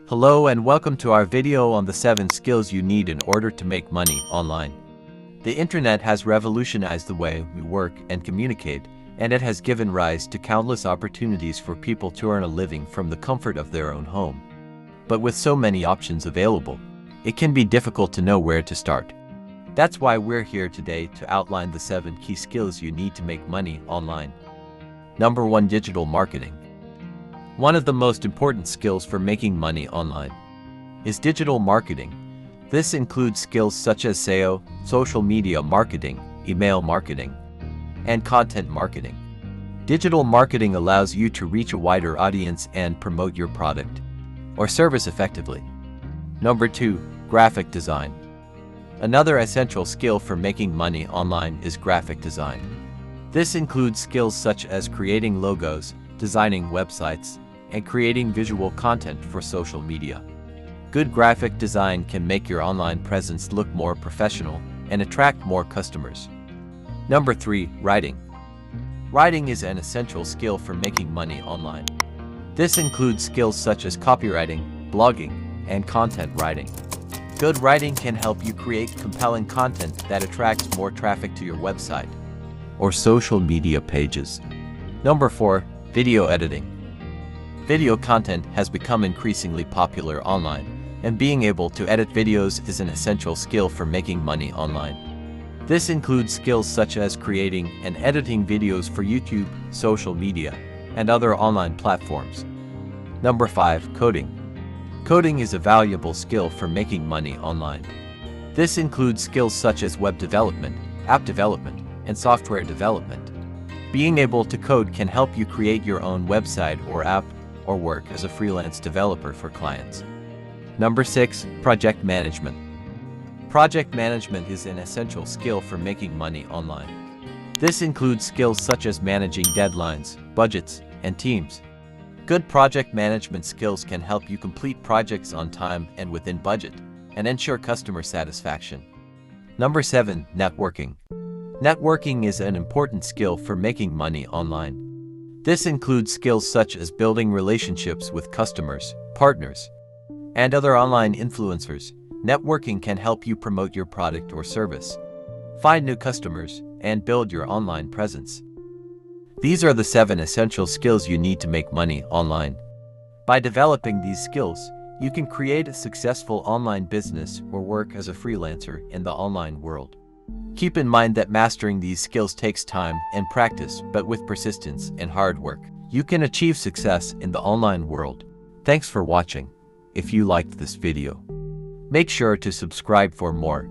Hello and welcome to our video on the 7 skills you need in order to make money online. The internet has revolutionized the way we work and communicate, and it has given rise to countless opportunities for people to earn a living from the comfort of their own home. But with so many options available, it can be difficult to know where to start. That's why we're here today to outline the 7 key skills you need to make money online. Number 1. Digital marketing. One of the most important skills for making money online is digital marketing. This includes skills such as SEO, social media marketing, email marketing, and content marketing. Digital marketing allows you to reach a wider audience and promote your product or service effectively. Number 2. Graphic design. Another essential skill for making money online is graphic design. This includes skills such as creating logos, designing websites, and creating visual content for social media. Good graphic design can make your online presence look more professional and attract more customers. Number 3. Writing. Writing is an essential skill for making money online. This includes skills such as copywriting, blogging, and content writing. Good writing can help you create compelling content that attracts more traffic to your website or social media pages. Number 4. Video editing. Video content has become increasingly popular online, and being able to edit videos is an essential skill for making money online. This includes skills such as creating and editing videos for YouTube, social media, and other online platforms. Number 5. Coding. Coding is a valuable skill for making money online. This includes skills such as web development, app development, and software development. Being able to code can help you create your own website or app, or work as a freelance developer for clients. Number 6. Project management. Project management is an essential skill for making money online. This includes skills such as managing deadlines, budgets, and teams. Good project management skills can help you complete projects on time and within budget, and ensure customer satisfaction. Number 7. Networking. Networking is an important skill for making money online. This includes skills such as building relationships with customers, partners, and other online influencers. Networking can help you promote your product or service, find new customers, and build your online presence. These are the 7 essential skills you need to make money online. By developing these skills, you can create a successful online business or work as a freelancer in the online world. Keep in mind that mastering these skills takes time and practice, but with persistence and hard work, you can achieve success in the online world. Thanks for watching. If you liked this video, make sure to subscribe for more